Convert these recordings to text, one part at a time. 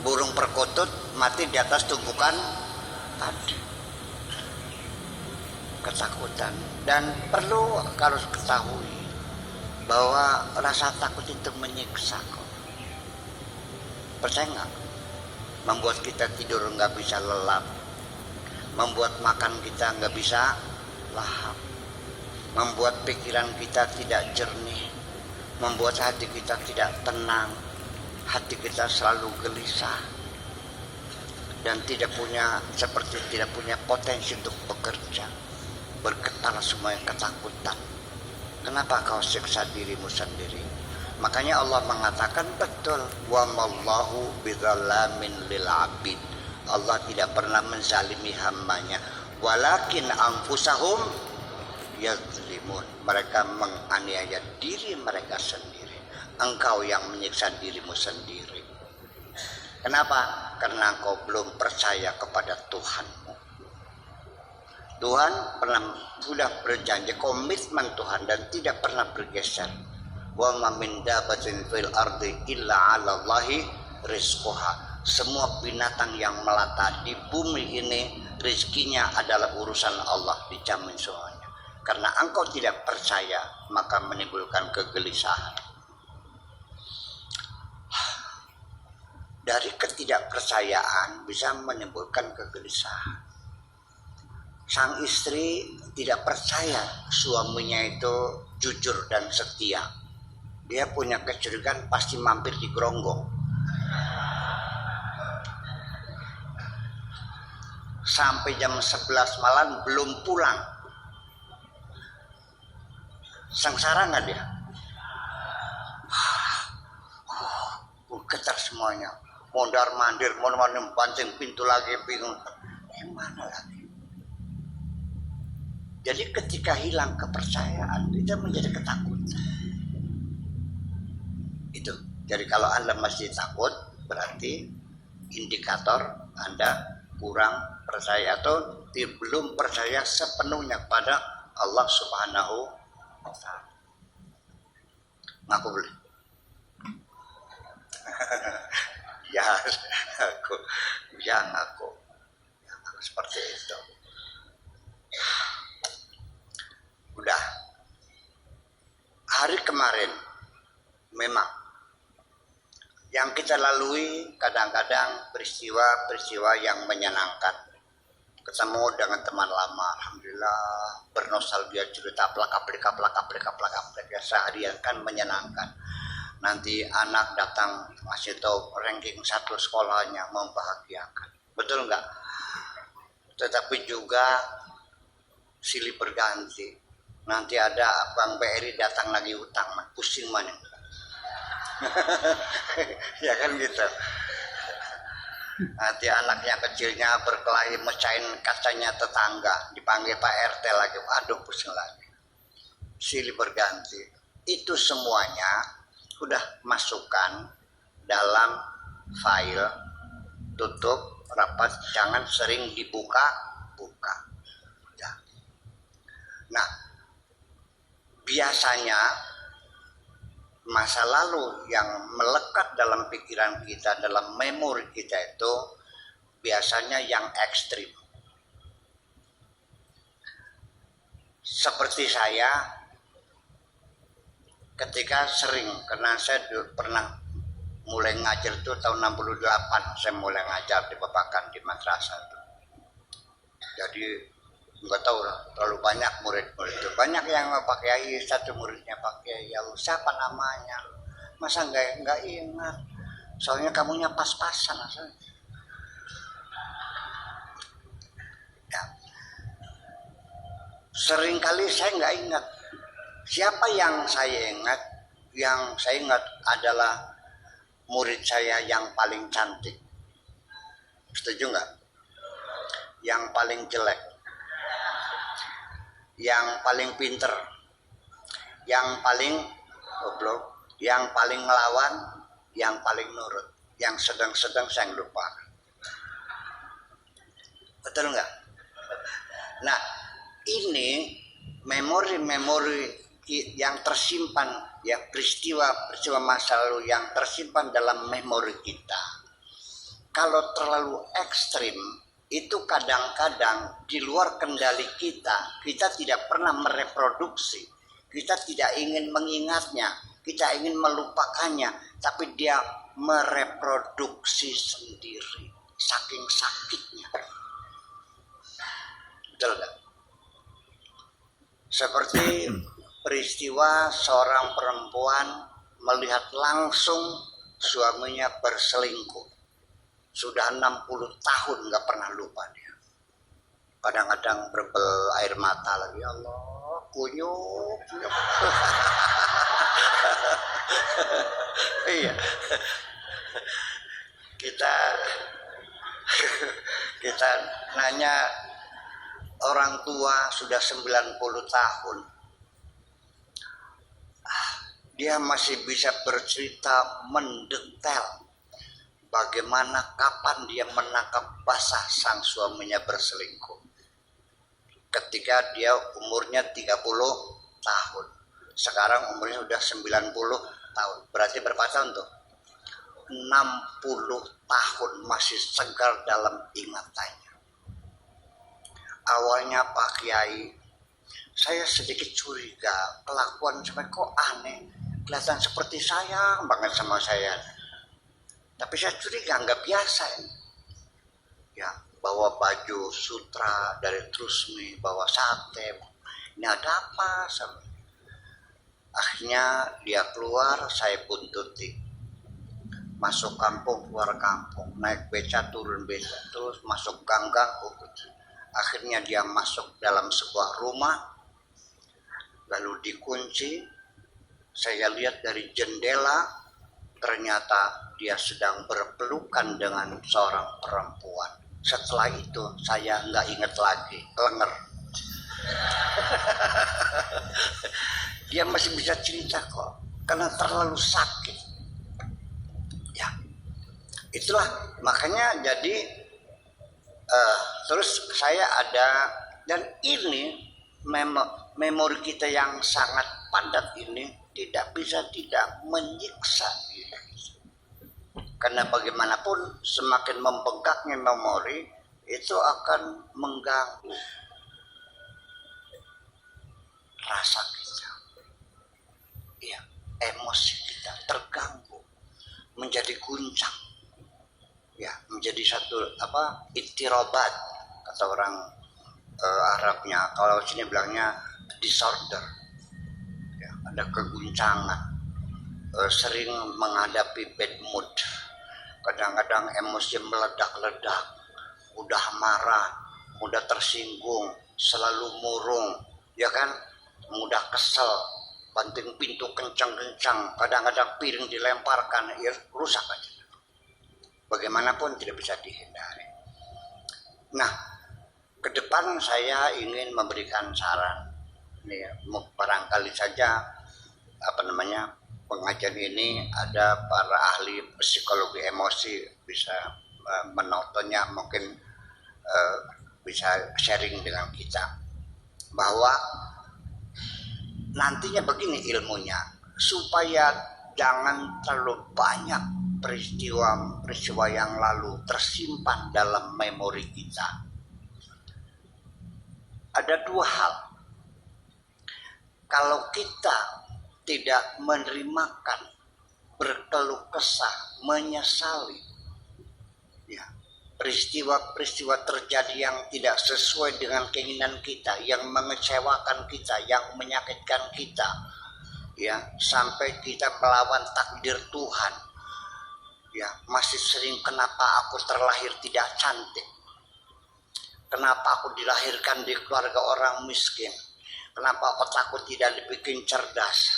burung perkutut mati di atas tumpukan padi. Ketakutan. Dan perlu harus ketahui bahwa rasa takut itu menyiksa kok. Percaya nggak? Membuat kita tidur nggak bisa lelap, membuat makan kita nggak bisa lahap, membuat pikiran kita tidak jernih, membuat hati kita tidak tenang, hati kita selalu gelisah dan tidak punya potensi untuk bekerja, bergetar semuanya ketakutan. Kenapa kau siksa dirimu sendiri? Makanya Allah mengatakan betul, wa mallahu bidzallamin lil abid. Allah tidak pernah menzalimi hambanya, walakin anfusahum yazlimun. Mereka menganiaya diri mereka sendiri. Engkau yang menyiksa dirimu sendiri. Kenapa? Karena engkau belum percaya kepada Tuhanmu. Tuhan sudah berjanji, komitmen Tuhan, dan tidak pernah bergeser. Wa ma min dabatin fil ardi illa 'ala Allahi rizquha. Semua binatang yang melata di bumi ini rezekinya adalah urusan Allah, dijamin semuanya. Karena engkau tidak percaya, maka menimbulkan kegelisahan. Dari ketidakpercayaan bisa menimbulkan kegelisahan. Sang istri tidak percaya suaminya itu jujur dan setia. Dia punya kecurigaan pasti mampir di Gronggong. Sampai jam 11 malam belum pulang. Sengsara nggak dia? Getar semuanya. Mondar mandir, banting pintu lagi, bingung. Gimana lagi? Jadi ketika hilang kepercayaan, itu menjadi ketakutan. Itu. Jadi kalau Anda masih takut, berarti indikator Anda kurang percaya atau belum percaya sepenuhnya pada Allah Subhanahu wa Ta'ala. Ngaku boleh? Ya, ngaku seperti itu. Udah. Hari kemarin memang yang kita lalui kadang-kadang peristiwa yang menyenangkan. Ketemu dengan teman lama, alhamdulillah, bernostalgia, cerita plak-aplik ya, seharian kan menyenangkan. Nanti anak datang ngasih tahu ranking 1 sekolahnya, membahagiakan. Betul nggak? Tetapi juga silih berganti. Nanti ada Bang BRI datang lagi utang, pusing mana? Ya kan gitu. Nanti anaknya kecilnya berkelahi mecahin kacanya tetangga, dipanggil Pak RT lagi, aduh pusing lagi. Silih berganti. Itu semuanya sudah masukkan dalam file, tutup rapat, jangan sering dibuka-buka. Ya. Nah, biasanya masa lalu yang melekat dalam pikiran kita, dalam memori kita itu biasanya yang ekstrim. Seperti saya ketika sering, karena saya pernah mulai ngajar itu tahun 68, saya mulai ngajar di Babakan di madrasah itu. Jadi nggak tahu lah, terlalu banyak murid-murid itu. Banyak yang Pak Kiai, satu muridnya Pak Kiai, ya siapa namanya? Masa nggak ingat? Soalnya kamunya pas-pasan asalnya. Ya. Seringkali saya nggak ingat. Siapa yang saya ingat? Yang saya ingat adalah murid saya yang paling cantik. Setuju nggak? Yang paling jelek, yang paling pinter, yang paling goblok, yang paling ngelawan, yang paling nurut, yang sedang-sedang saya lupa. Betul nggak? Nah, ini memori-memori yang tersimpan, ya, peristiwa masa lalu yang tersimpan dalam memori kita. kalau terlalu ekstrim, itu kadang-kadang di luar kendali kita. Kita tidak pernah mereproduksi, kita tidak ingin mengingatnya, kita ingin melupakannya, tapi dia mereproduksi sendiri, saking sakitnya. Betul gak? Seperti peristiwa seorang perempuan melihat langsung suaminya berselingkuh. Sudah 60 tahun gak pernah lupa dia. Kadang-kadang berbel air mata lagi. Ya Allah, kunyuk. Iya. Kita nanya orang tua sudah 90 tahun. Dia masih bisa bercerita mendetail bagaimana kapan dia menangkap basah sang suaminya berselingkuh. Ketika dia umurnya 30 tahun. Sekarang umurnya udah 90 tahun. Berarti berapa tahun tuh? 60 tahun masih segar dalam ingatannya. Awalnya Pak Kiai, saya sedikit curiga, kelakuan sampai kok aneh, kelihatan seperti sayang banget sama saya. Tapi saya curiga nggak biasa ini. Ya, bawa baju sutra dari Trusmi, bawa sate. Ini ada apa? Akhirnya dia keluar, saya buntuti. Masuk kampung, keluar kampung, naik beca, turun beca, terus masuk gang-gang. Akhirnya dia masuk dalam sebuah rumah, lalu dikunci. Saya lihat dari jendela, ternyata dia sedang berpelukan dengan seorang perempuan. Setelah itu saya nggak ingat lagi, lenger. Dia masih bisa cerita kok, karena terlalu sakit. Ya, itulah makanya jadi terus saya ada, dan ini memori kita yang sangat padat ini tidak bisa tidak menyiksa diri. Karena bagaimanapun semakin membengkaknya memori itu akan mengganggu rasa kita, ya, emosi kita terganggu, menjadi guncang, ya, menjadi satu ittirobat kata orang Arabnya. Kalau sini bilangnya disorder, ya, ada keguncangan, sering menghadapi bad mood, kadang-kadang emosi meledak-ledak, mudah marah, mudah tersinggung, selalu murung, ya kan, mudah kesel, banting pintu kencang-kencang, kadang-kadang piring dilemparkan, ya rusak aja. Bagaimanapun tidak bisa dihindari. Nah, ke depan saya ingin memberikan saran. Nih, barangkali saja pengajian ini ada para ahli psikologi emosi bisa menontonnya, mungkin bisa sharing dengan kita bahwa nantinya begini ilmunya, supaya jangan terlalu banyak peristiwa yang lalu tersimpan dalam memori kita. Ada dua hal. Kalau kita tidak menerimakan, berkeluh kesah, menyesali, ya, peristiwa-peristiwa terjadi yang tidak sesuai dengan keinginan kita, yang mengecewakan kita, yang menyakitkan kita, ya, sampai kita melawan takdir Tuhan. Ya, masih sering, kenapa aku terlahir tidak cantik? Kenapa aku dilahirkan di keluarga orang miskin? Kenapa otakku tidak dibikin cerdas?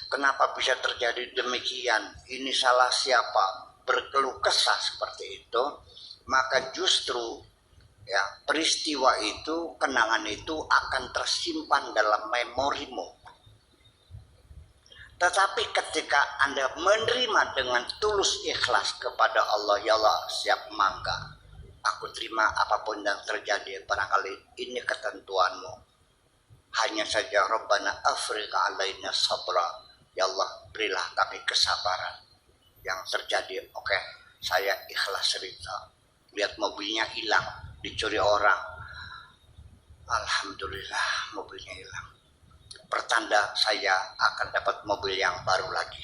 Kenapa bisa terjadi demikian? Ini salah siapa? Berkeluh kesah seperti itu, maka justru, ya, peristiwa itu, kenangan itu akan tersimpan dalam memorimu. Tetapi ketika Anda menerima dengan tulus ikhlas kepada Allah, ya Allah, siap mangga, aku terima apapun yang terjadi, barangkali ini ketentuanmu. Hanya saja Rabbana afriq alaina sabra, ya Allah, berilah kami kesabaran. Yang terjadi, oke, saya ikhlas cerita. Lihat mobilnya hilang, dicuri orang. Alhamdulillah mobilnya hilang. Pertanda saya akan dapat mobil yang baru lagi.